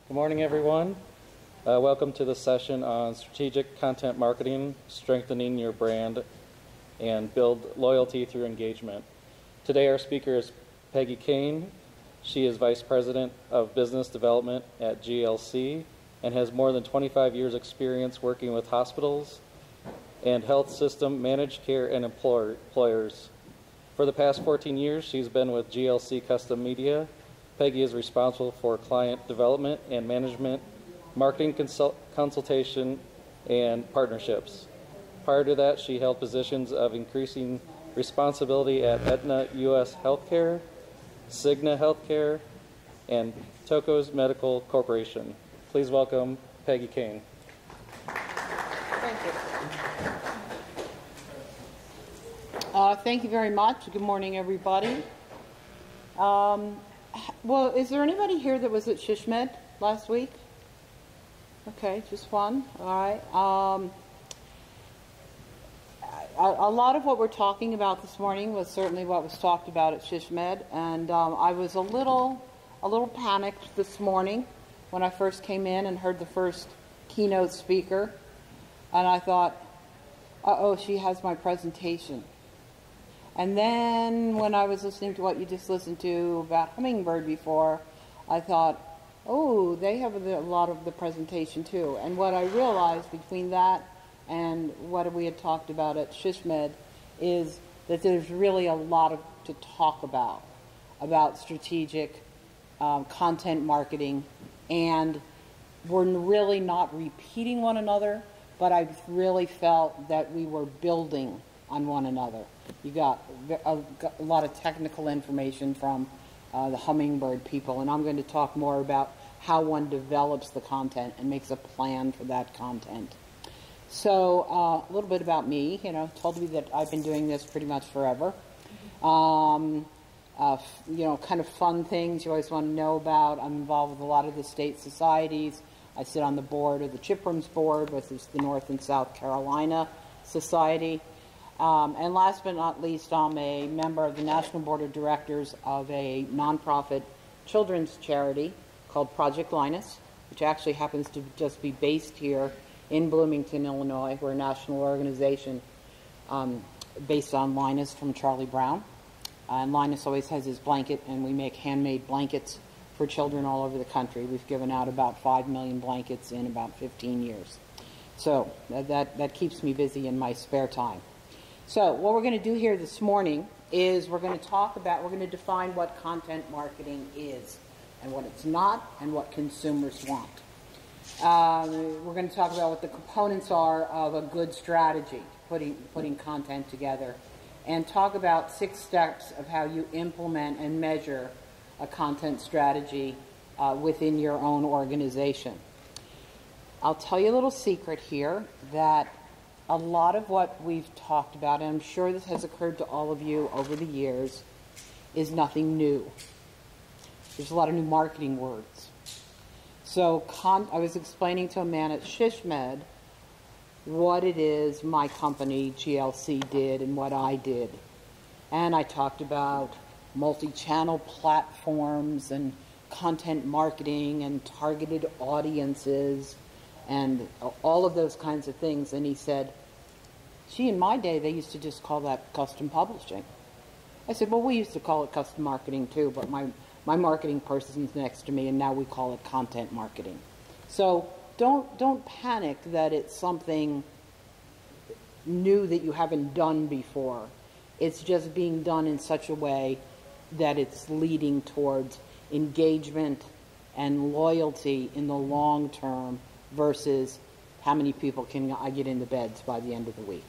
Good morning, everyone. Welcome to the session on strategic content marketing, strengthening your brand, and build loyalty through engagement. Today, our speaker is Peggy Kane. She is Vice President of Business Development at GLC and has more than 25 years' experience working with hospitals and health system, managed care, and employers. For the past 14 years, she's been with GLC Custom Media. Peggy is responsible for client development and management, marketing consultation, and partnerships. Prior to that, she held positions of increasing responsibility at Aetna U.S. Healthcare, Cigna Healthcare, and Tocos Medical Corporation. Please welcome Peggy Kane. Thank you. Thank you very much. Good morning, everybody. Well, is there anybody here that was at ISHMPR last week? Okay, just one. All right. A lot of what we're talking about this morning was certainly what was talked about at ISHMPR, and I was a little panicked this morning when I first came in and heard the first keynote speaker, and I thought, uh-oh, she has my presentation. And then when I was listening to what you just listened to about Hummingbird before, I thought, oh, they have a lot of the presentation too. And what I realized between that and what we had talked about at ISHMPR is that there's really a lot to talk about strategic content marketing, and we're really not repeating one another, but I really felt that we were building on one another. You got a lot of technical information from the Hummingbird people, and I'm going to talk more about how one develops the content and makes a plan for that content. So a little bit about me. Told me that I've been doing this pretty much forever. Kind of fun things you always want to know about. I'm involved with a lot of the state societies. I sit on the board of the Chiprams Board, which is the North and South Carolina Society. And last but not least, I'm a member of the National Board of Directors of a nonprofit children's charity called Project Linus, which actually happens to just be based here in Bloomington, Illinois. We're a national organization based on Linus from Charlie Brown. And Linus always has his blanket, and we make handmade blankets for children all over the country. We've given out about 5 million blankets in about 15 years. So that keeps me busy in my spare time. So what we're going to do here this morning is we're going to define what content marketing is and what it's not and what consumers want. We're going to talk about what the components are of a good strategy, putting content together, and talk about 6 steps of how you implement and measure a content strategy within your own organization. I'll tell you a little secret here that a lot of what we've talked about, and I'm sure this has occurred to all of you over the years, is nothing new. There's a lot of new marketing words. So I was explaining to a man at ISHMPR what it is my company, GLC, did and what I did. And I talked about multi-channel platforms and content marketing and targeted audiences and all of those kinds of things. And he said, gee, in my day, they used to just call that custom publishing. I said, well, we used to call it custom marketing too, but my marketing person's next to me, and now we call it content marketing. So don't panic that it's something new that you haven't done before. It's just being done in such a way that it's leading towards engagement and loyalty in the long term versus how many people can I get into beds by the end of the week.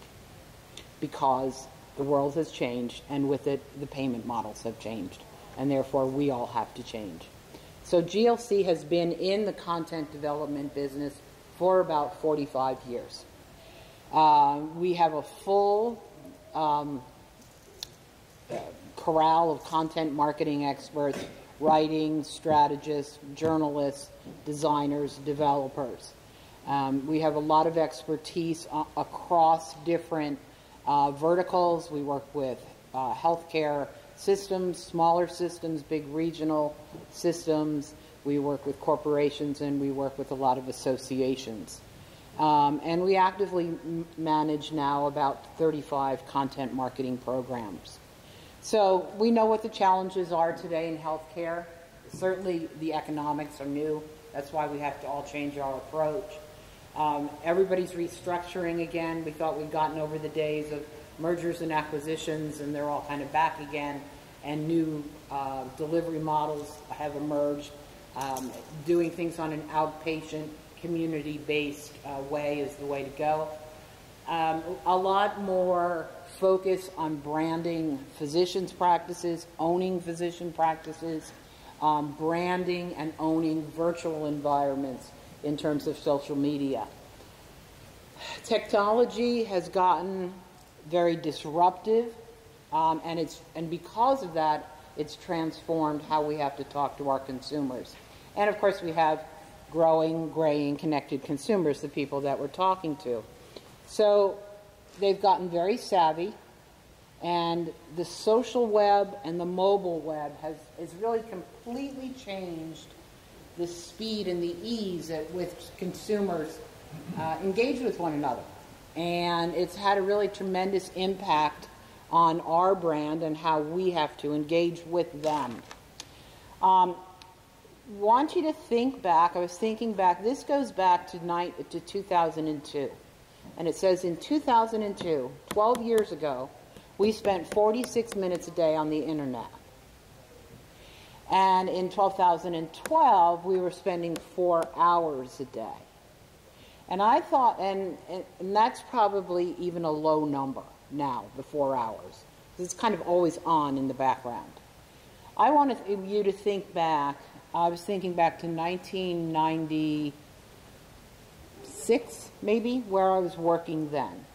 Because the world has changed, and with it, the payment models have changed, and therefore we all have to change. So GLC has been in the content development business for about 45 years. We have a full corral of content marketing experts, writing, strategists, journalists, designers, developers. We have a lot of expertise across different verticals. We work with healthcare systems, smaller systems, big regional systems. we work with corporations, and we work with a lot of associations. And we actively manage now about 35 content marketing programs. So we know what the challenges are today in healthcare. Certainly the economics are new. That's why we have to all change our approach. Everybody's restructuring again. We thought we'd gotten over the days of mergers and acquisitions, and they're all kind of back again. And new delivery models have emerged. Doing things on an outpatient, community-based way is the way to go. A lot more focus on branding physicians' practices, owning physician practices, branding and owning virtual environments in terms of social media. Technology has gotten very disruptive, and because of that, it's transformed how we have to talk to our consumers. And of course, we have growing, graying, connected consumers, the people that we're talking to. So they've gotten very savvy, and the social web and the mobile web has really completely changed the speed and the ease at which consumers engage with one another. And it's had a really tremendous impact on our brand and how we have to engage with them. Want you to think back. I was thinking back. This goes back to 2002. And it says in 2002, 12 years ago, we spent 46 minutes a day on the internet. And in 2012, we were spending 4 hours a day. And I thought, and that's probably even a low number now, the 4 hours. It's kind of always on in the background. I wanted you to think back. I was thinking back to 1996, maybe, where I was working then.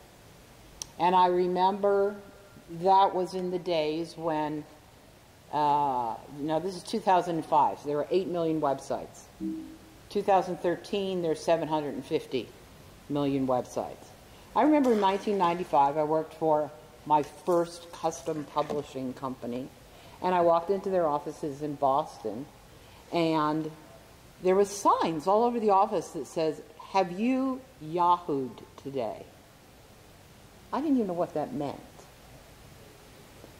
And I remember that was in the days when, this is 2005, so there were 8 million websites. 2013, there's 750 million websites. I remember in 1995, I worked for my first custom publishing company, and I walked into their offices in Boston, and there was signs all over the office that says, "Have you Yahoo'd today?" I didn't even know what that meant.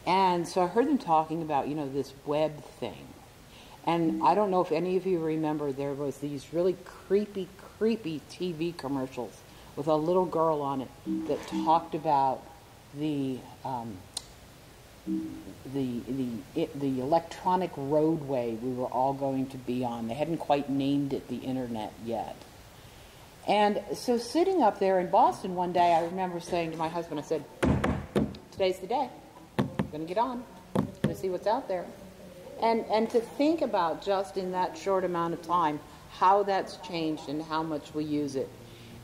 And so I heard them talking about, this web thing. And I don't know if any of you remember, there was these really creepy TV commercials with a little girl on it that talked about the electronic roadway we were all going to be on. They hadn't quite named it the internet yet. And so sitting up there in Boston one day, I remember saying to my husband, I said, "Today's the day. I'm going to get on. I'm going to see what's out there." And to think about just in that short amount of time how that's changed and how much we use it.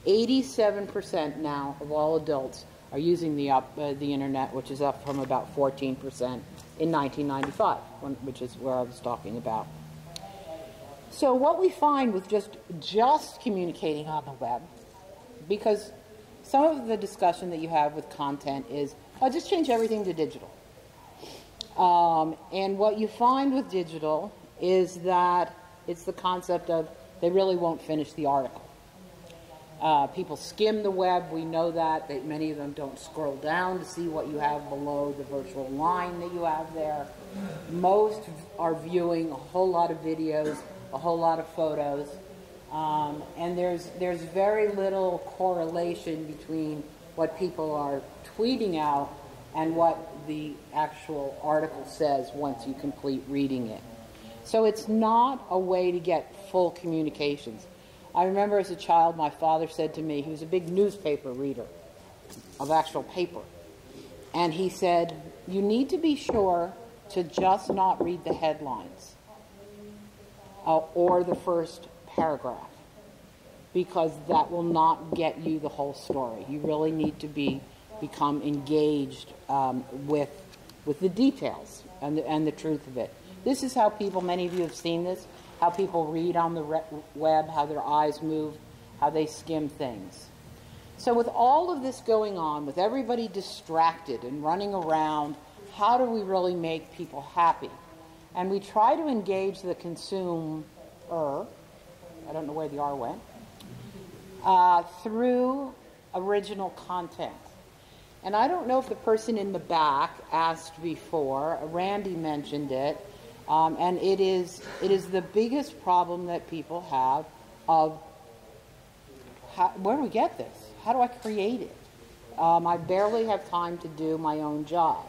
87% now of all adults are using the internet, which is up from about 14% in 1995, which is where I was talking about. So what we find with just communicating on the web, because some of the discussion that you have with content is, just change everything to digital. And what you find with digital is that it's the concept of they really won't finish the article. People skim the web. We know that many of them don't scroll down to see what you have below the virtual line that you have there. Most are viewing a whole lot of videos, a whole lot of photos, and there's very little correlation between what people are tweeting out and what the actual article says once you complete reading it. So it's not a way to get full communications. I remember as a child, my father said to me, he was a big newspaper reader of actual paper, and he said, "You need to be sure to just not read the headlines or the first paragraph, because that will not get you the whole story. You really need to become engaged with the details and the truth of it." This is how people, many of you have seen this, how people read on the web, how their eyes move, how they skim things. So with all of this going on, with everybody distracted and running around, how do we really make people happy? And we try to engage the consumer I don't know where the R went, through original content. And I don't know if the person in the back asked before, Randy mentioned it, and it is the biggest problem that people have of where do we get this? How do I create it? I barely have time to do my own job.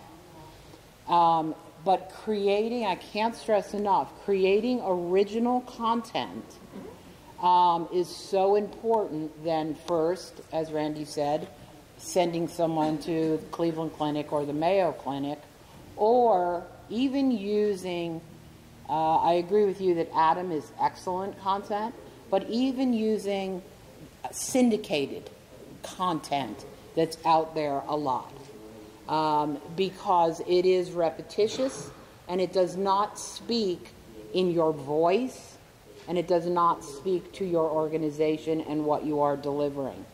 But creating, I can't stress enough, creating original content is so important than first, as Randy said, sending someone to the Cleveland Clinic or the Mayo Clinic, or even using, I agree with you that Adam is excellent content, but even using syndicated content that's out there a lot. Because it is repetitious and it does not speak in your voice and it does not speak to your organization and what you are delivering.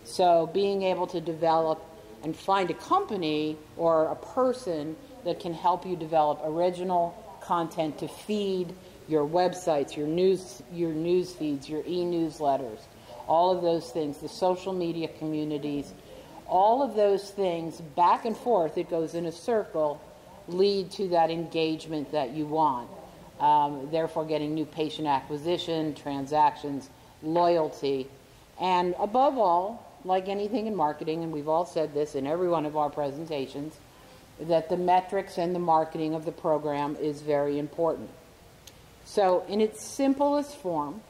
So being able to develop and find a company or a person that can help you develop original content to feed your websites, your news feeds, your e-newsletters, all of those things, the social media communities, all of those things, back and forth, it goes in a circle, lead to that engagement that you want. Therefore, getting new patient acquisition, transactions, loyalty, and above all, like anything in marketing, and we've all said this in every one of our presentations, that the metrics and the marketing of the program is very important. So, in its simplest form,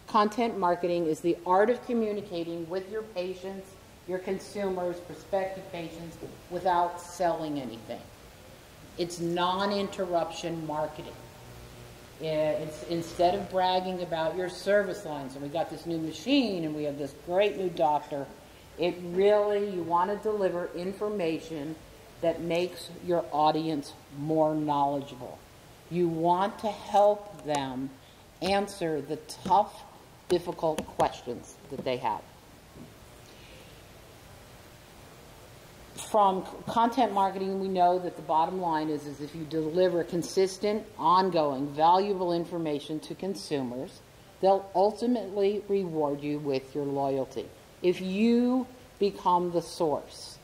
content marketing is the art of communicating with your patients, your consumers, prospective patients, without selling anything. It's non-interruption marketing. It's instead of bragging about your service lines, and we got this new machine, and we have this great new doctor, it really, you want to deliver information that makes your audience more knowledgeable. You want to help them answer the tough, difficult questions that they have. From content marketing, we know that the bottom line is if you deliver consistent, ongoing, valuable information to consumers, they'll ultimately reward you with your loyalty. If you become the source,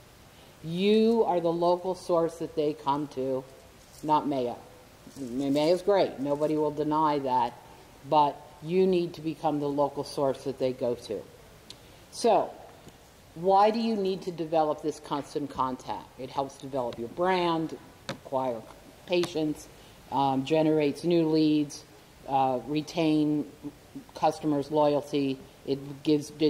you are the local source that they come to, not Mayo. Mayo's great. Nobody will deny that. But you need to become the local source that they go to. So, why do you need to develop this constant contact? It helps develop your brand, acquire patients, generates new leads, retain customers' loyalty. It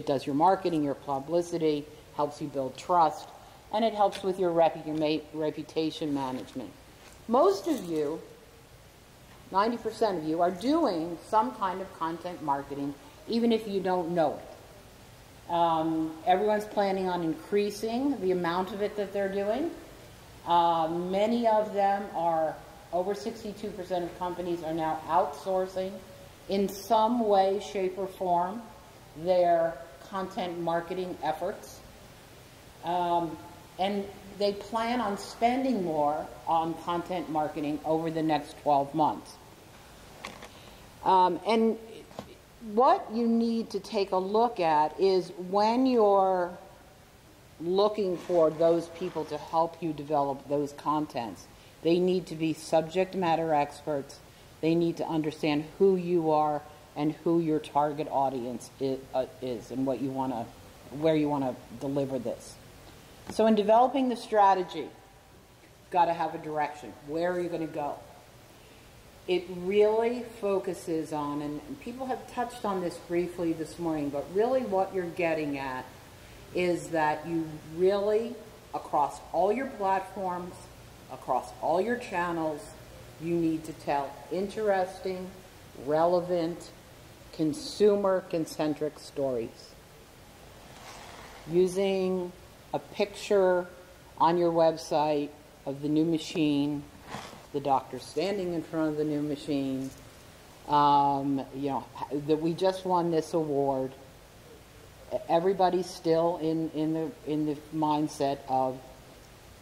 does your marketing, your publicity, helps you build trust, and it helps with your reputation management. Most of you, 90% of you, are doing some kind of content marketing, even if you don't know it. Everyone's planning on increasing the amount of it that they're doing. Many of them are, over 62% of companies are now outsourcing in some way, shape, or form their content marketing efforts. And they plan on spending more on content marketing over the next 12 months. And what you need to take a look at is when you're looking for those people to help you develop those contents, they need to be subject matter experts. They need to understand who you are and who your target audience is and what you want to, where you want to deliver this. So in developing the strategy, you've got to have a direction. Where are you going to go? It really focuses on, and people have touched on this briefly this morning, but really what you're getting at is that you really, across all your platforms, across all your channels, you need to tell interesting, relevant, consumer-concentric stories. Using a picture on your website of the new machine, the doctor standing in front of the new machine, that we just won this award. Everybody's still in the mindset of,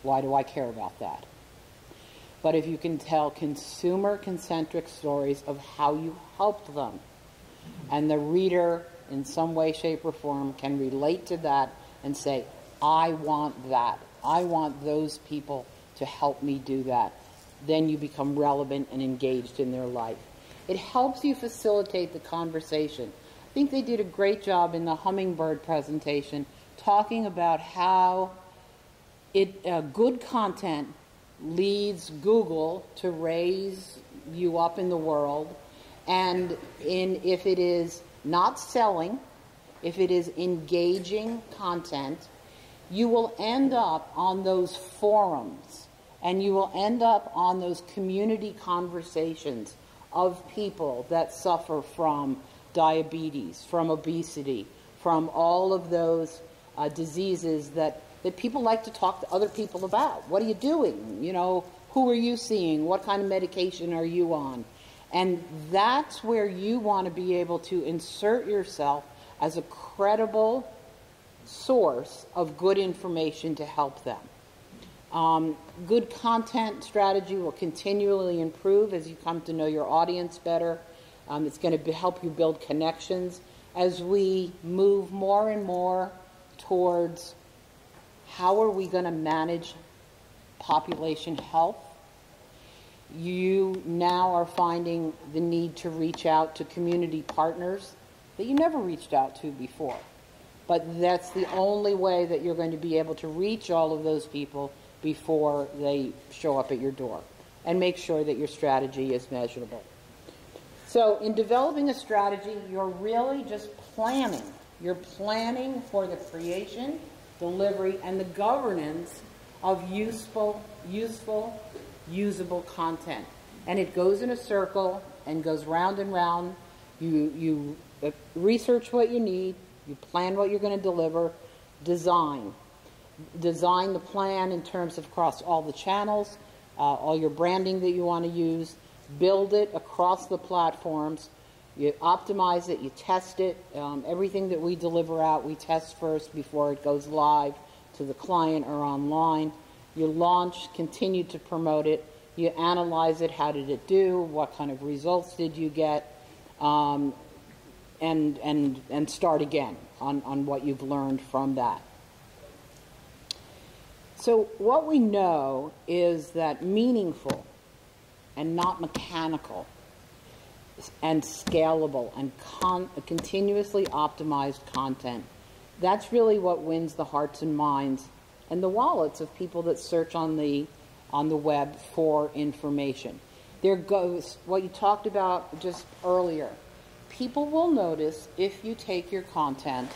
why do I care about that? but if you can tell consumer-concentric stories of how you helped them, and the reader in some way, shape, or form can relate to that and say, I want that. I want those people to help me do that. Then you become relevant and engaged in their life. It helps you facilitate the conversation. I think they did a great job in the Hummingbird presentation talking about how good content leads Google to raise you up in the world, and if it is not selling, if it is engaging content, you will end up on those forums, and you will end up on those community conversations of people that suffer from diabetes, from obesity, from all of those diseases that people like to talk to other people about. What are you doing? You know, who are you seeing? What kind of medication are you on? And that's where you want to be able to insert yourself as a credible source of good information to help them. Good content strategy will continually improve as you come to know your audience better. It's going to help you build connections as we move more and more towards how are we going to manage population health. You now are finding the need to reach out to community partners that you never reached out to before. But that's the only way that you're going to be able to reach all of those people before they show up at your door. And make sure that your strategy is measurable. So in developing a strategy, you're really just planning. You're planning for the creation, delivery, and the governance of useful, usable content. And it goes in a circle and goes round and round. You research what you need, you plan what you're going to deliver, design the plan in terms of across all the channels, all your branding that you want to use, build it across the platforms, you optimize it, you test it. Everything that we deliver out, we test first before it goes live to the client or online. You launch, continue to promote it, you analyze it, how did it do, what kind of results did you get, and start again on what you've learned from that. So what we know is that meaningful and not mechanical and scalable and continuously optimized content, that's really what wins the hearts and minds and the wallets of people that search on the web for information. There goes what you talked about just earlier. People will notice if you take your content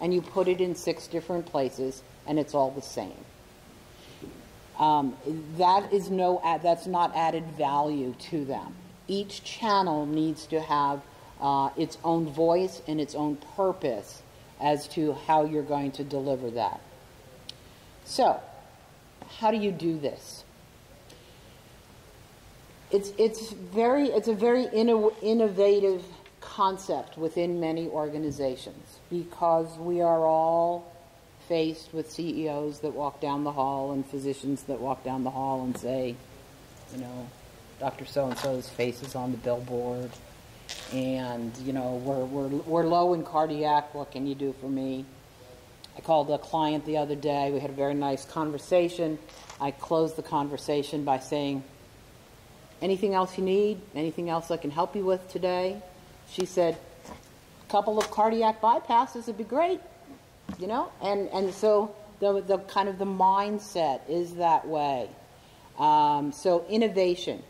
and you put it in 6 different places and it's all the same. That's not added value to them. Each channel needs to have its own voice and its own purpose as to how you're going to deliver that. So, how do you do this? It's a very innovative concept within many organizations, because we are all faced with CEOs that walk down the hall and physicians that walk down the hall and say, you know, Dr. So-and-so's face is on the billboard, and, you know, we're low in cardiac, what can you do for me? I called a client the other day, we had a very nice conversation. I closed the conversation by saying, anything else you need? Anything else I can help you with today? She said, a couple of cardiac bypasses would be great, you know? And so the kind of the mindset is that way. So innovation.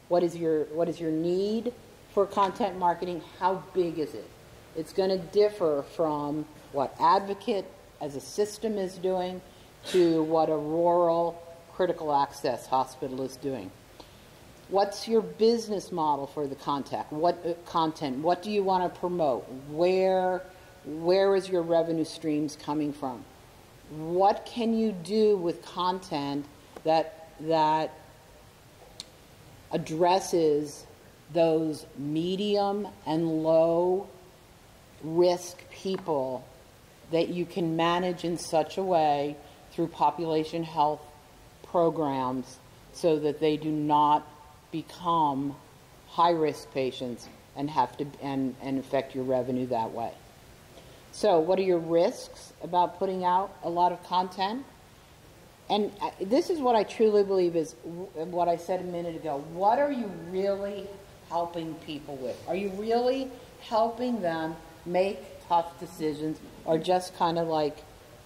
What is your need for content marketing? How big is it? It's going to differ from what Advocate as a system is doing to what a rural critical access hospital is doing. What's your business model for the content? What do you want to promote? Where is your revenue streams coming from? What can you do with content that addresses those medium and low risk people that you can manage in such a way through population health programs so that they do not become high-risk patients and have to and affect your revenue that way. So what are your risks about putting out a lot of content? And this is what I truly believe is what I said a minute ago. What are you really helping people with? Are you really helping them make tough decisions, or just kind of like,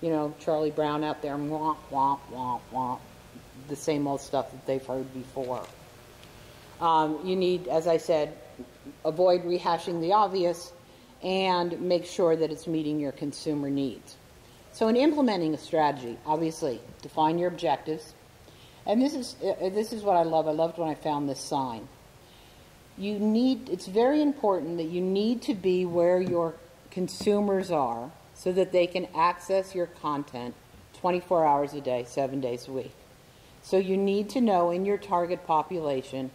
you know, Charlie Brown out there, womp, womp, womp, womp, the same old stuff that they've heard before? You need, as I said, avoid rehashing the obvious and make sure that it's meeting your consumer needs. So in implementing a strategy, obviously, define your objectives. And this is what I love. I loved when I found this sign. It's very important that you need to be where your consumers are so that they can access your content 24 hours a day, 7 days a week. So you need to know in your target population,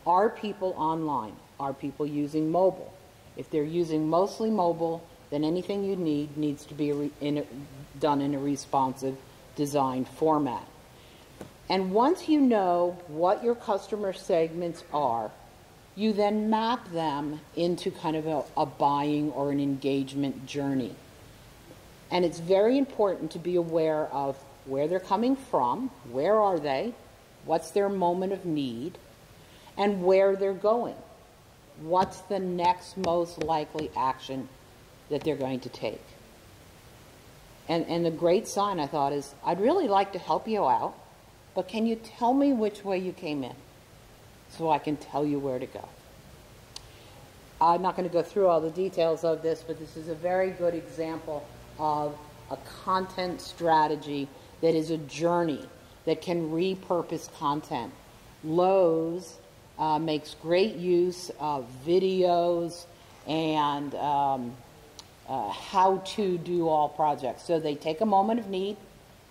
are people online? Are people using mobile? If they're using mostly mobile, then anything you need needs to be done in a responsive design format. And once you know what your customer segments are, you then map them into kind of a buying or an engagement journey. And it's very important to be aware of where they're coming from, where are they, what's their moment of need, and where they're going. What's the next most likely action that they're going to take? And the great sign, I thought, is I'd really like to help you out, but can you tell me which way you came in so I can tell you where to go? I'm not going to go through all the details of this, but this is a very good example of a content strategy that is a journey that can repurpose content. Lowe's makes great use of videos and how to do all projects. So they take a moment of need.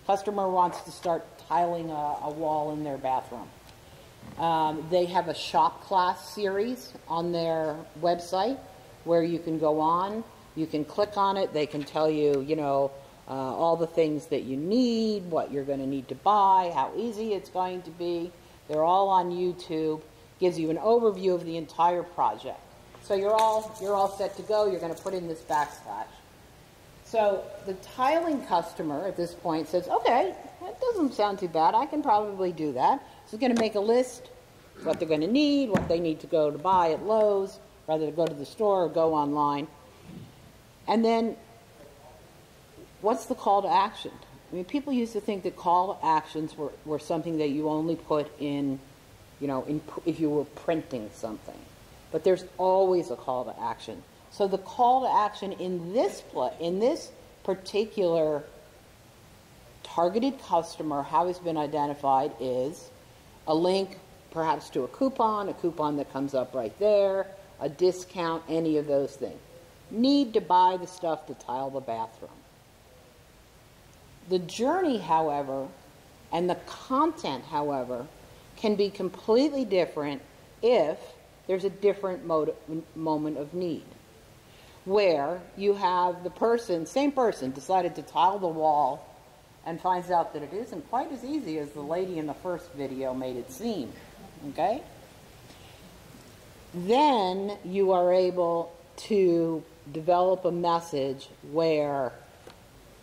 Customer wants to start tiling a wall in their bathroom. They have a shop class series on their website where you can go on, you can click on it, they can tell you, all the things that you need, what you're going to need to buy, how easy it's going to be. They're all on YouTube. Gives you an overview of the entire project. So you're all set to go. You're going to put in this backslash. So the tiling customer at this point says, okay, that doesn't sound too bad. I can probably do that. So it's going to make a list, what they're going to need, what they need to go to buy at Lowe's, rather than go to the store or go online. And then what's the call to action? I mean, people used to think that call to actions were something that you only put in, if you were printing something. But there's always a call to action. So the call to action in this particular targeted customer, how it's been identified, is a link perhaps to a coupon that comes up right there, a discount, any of those things. Need to buy the stuff to tile the bathroom. The journey, however, and the content, however, can be completely different if there's a different moment of need, where you have the same person decided to tile the wall and finds out that it isn't quite as easy as the lady in the first video made it seem, okay? Then you are able to develop a message where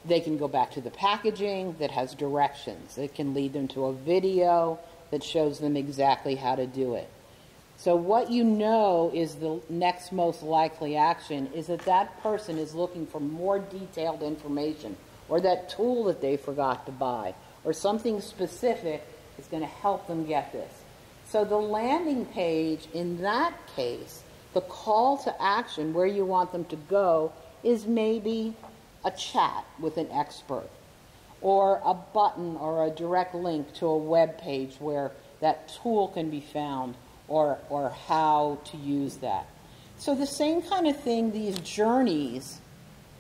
they can go back to the packaging that has directions. It can lead them to a video that shows them exactly how to do it. So what you know is the next most likely action is that person is looking for more detailed information, or that tool that they forgot to buy, or something specific is going to help them get this. So the landing page, in that case, the call to action where you want them to go is maybe a chat with an expert, or a button or a direct link to a web page where that tool can be found, or how to use that. So the same kind of thing, these journeys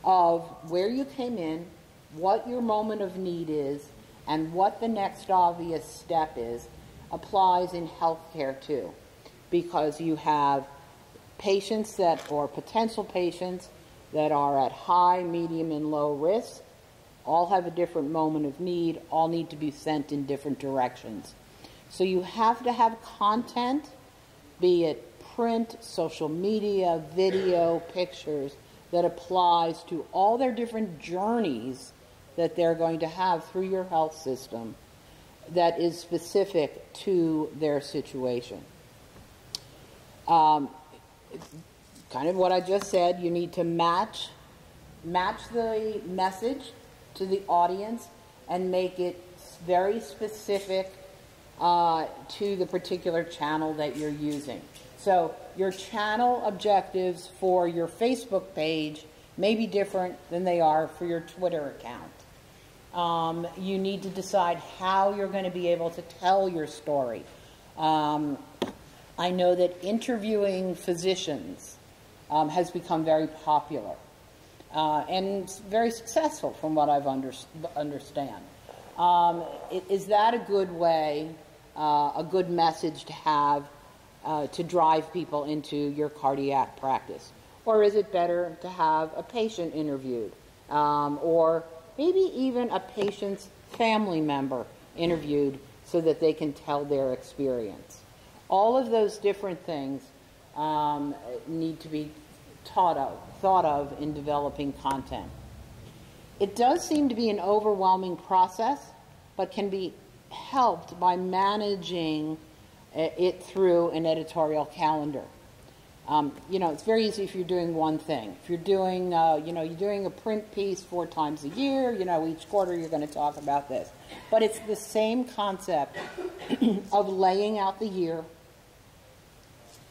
of where you came in, what your moment of need is, and what the next obvious step is, applies in healthcare too. Because you have patients or potential patients that are at high, medium, and low risk, all have a different moment of need, all need to be sent in different directions. So you have to have content, be it print, social media, video, pictures, that applies to all their different journeys that they're going to have through your health system that is specific to their situation. Kind of what I just said, you need to match the message to the audience and make it very specific to the particular channel that you're using. So your channel objectives for your Facebook page may be different than they are for your Twitter account. You need to decide how you're going to be able to tell your story. I know that interviewing physicians has become very popular and very successful from what I've understand. Is that a good way, a good message to have to drive people into your cardiac practice? Or is it better to have a patient interviewed, or maybe even a patient's family member interviewed so that they can tell their experience? All of those different things need to be thought of in developing content. It does seem to be an overwhelming process, but can be helped by managing it through an editorial calendar. It's very easy if you're doing one thing. If you're doing, you're doing a print piece 4 times a year, each quarter you're going to talk about this. But it's the same concept of laying out the year,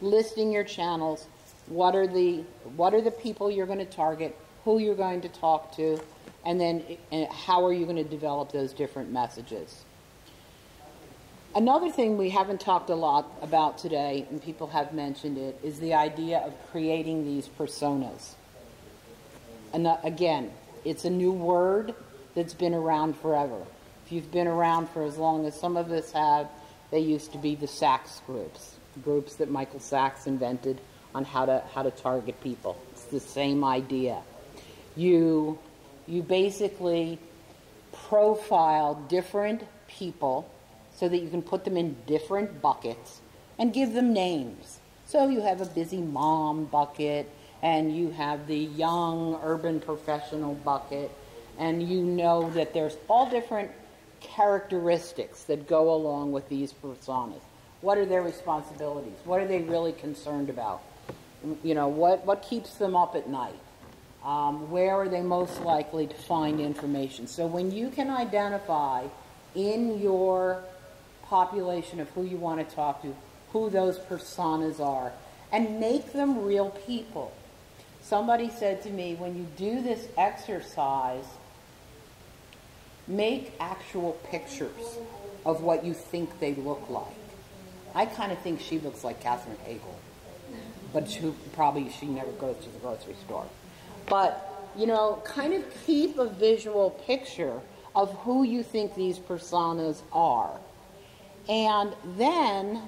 listing your channels, what are the people you're going to target, who you're going to talk to, and then how are you going to develop those different messages. Another thing we haven't talked a lot about today, and people have mentioned it, is the idea of creating these personas. And again, it's a new word that's been around forever. If you've been around for as long as some of us have, they used to be the Sachs groups that Michael Sachs invented on how to target people. It's the same idea. You basically profile different people so that you can put them in different buckets and give them names. So you have a busy mom bucket, and you have the young urban professional bucket, and you know that there's all different characteristics that go along with these personas. What are their responsibilities? What are they really concerned about? What keeps them up at night? Where are they most likely to find information? So when you can identify in your population of who you want to talk to, who those personas are, and make them real people. Somebody said to me, when you do this exercise, make actual pictures of what you think they look like. I kind of think she looks like Catherine Hagel, but she never goes to the grocery store. But, kind of keep a visual picture of who you think these personas are. And then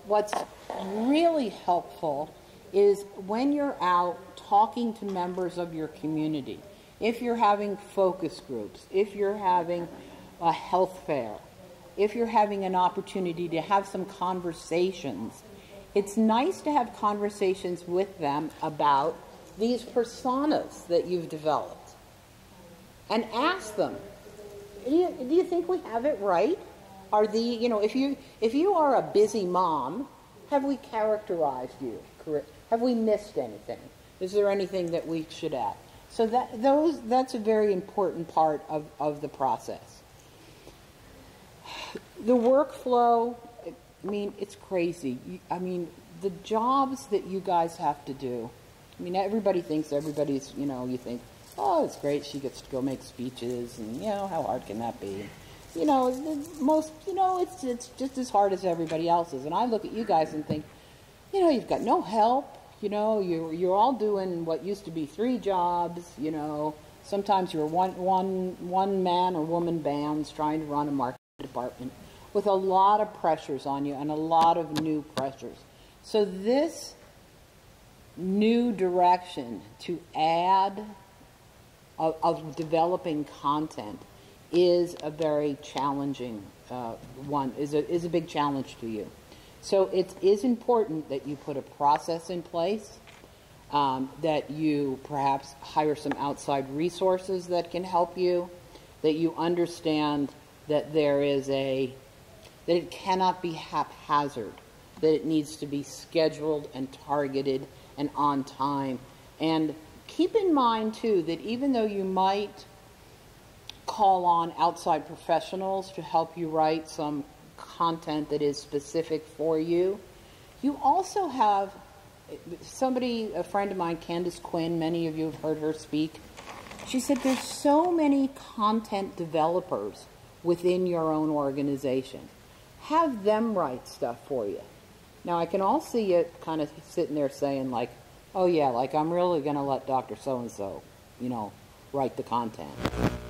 what's really helpul is when you're out talking to members of your community, if you're having focus groups, if you're having a health fair, if you're having an opportunity to have some conversations, it's nice to have conversations with them about these personas that you've developed. And ask them, do you think we have it right? If you are a busy mom, have we characterized you correct? Have we missed anything? Is there anything that we should add? So that's a very important part of the process. The workflow, it's crazy. The jobs that you guys have to do, everybody thinks everybody's, you think, oh, it's great, she gets to go make speeches, and, how hard can that be? It's just as hard as everybody else's. And I look at you guys and think, you've got no help. You're all doing what used to be 3 jobs. Sometimes you're one man or woman bands trying to run a marketing department with a lot of pressures on you and a lot of new pressures. So this new direction to add of developing content is a very challenging is a big challenge to you. So it is important that you put a process in place, that you perhaps hire some outside resources that can help you, that you understand that that it cannot be haphazard, that it needs to be scheduled and targeted and on time. And keep in mind, too, that even though you might call on outside professionals to help you write some content that is specific for you, you also have somebody, a friend of mine, Candace Quinn, many of you have heard her speak. She said there's so many content developers within your own organization. Have them write stuff for you. Now, I can all see you kind of sitting there saying, like, oh, yeah, like I'm really going to let Dr. So-and-so, write the content.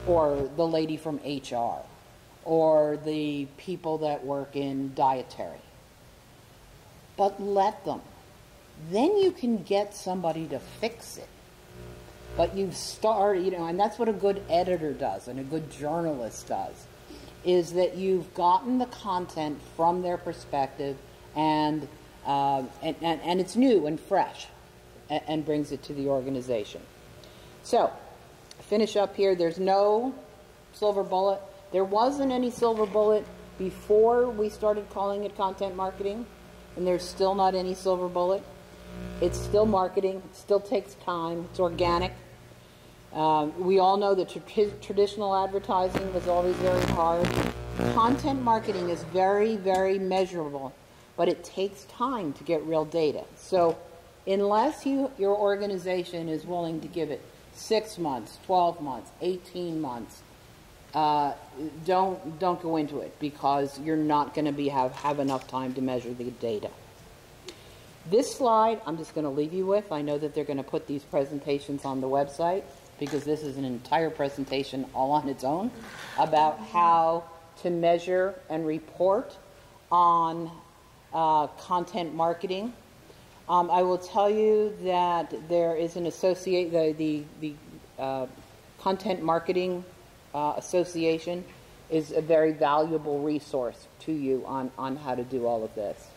Or the lady from HR. Or the people that work in dietary. But let them. Then you can get somebody to fix it. But you start, and that's what a good editor does and a good journalist does, is that you've gotten the content from their perspective and it's new and fresh and brings it to the organization. So, finish up here. There's no silver bullet. There wasn't any silver bullet before we started calling it content marketing, and there's still not any silver bullet. It's still marketing. It still takes time. It's organic. We all know that traditional advertising was always very hard. Content marketing is very, very measurable, but it takes time to get real data. So unless your organization is willing to give it 6 months, 12 months, 18 months, don't go into it, because you're not going to have enough time to measure the data. This slide I'm just going to leave you with. I know that they're going to put these presentations on the website, because this is an entire presentation all on its own about how to measure and report on content marketing. I will tell you that there is an the Content Marketing Association is a very valuable resource to you on how to do all of this.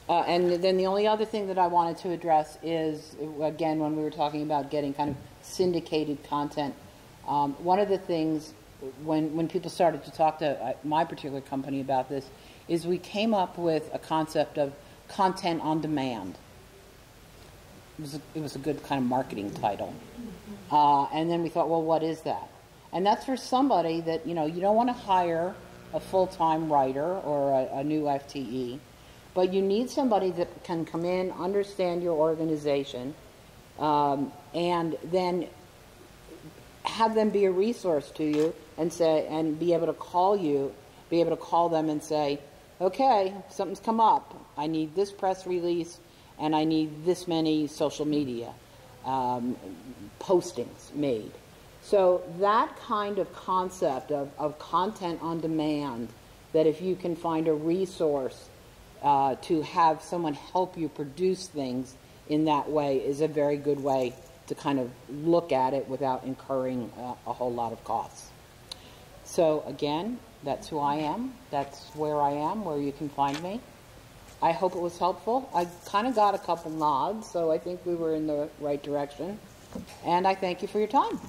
And then the only other thing that I wanted to address is, again, when we were talking about getting kind of syndicated content, one of the things when people started to talk to my particular company about this is we came up with a concept of content on demand. It was a good kind of marketing title. And then we thought, well, what is that? And that's for somebody that, you don't want to hire a full-time writer or a new FTE, but you need somebody that can come in, understand your organization, and then have them be a resource to you and be able to call them and say, okay, something's come up. I need this press release, and I need this many social media postings made. So that kind of concept of content on demand, that if you can find a resource to have someone help you produce things in that way, is a very good way to kind of look at it without incurring a whole lot of costs. So again, that's who I am. That's where I am, where you can find me. I hope it was helpful. I kind of got a couple nods, so I think we were in the right direction. And I thank you for your time.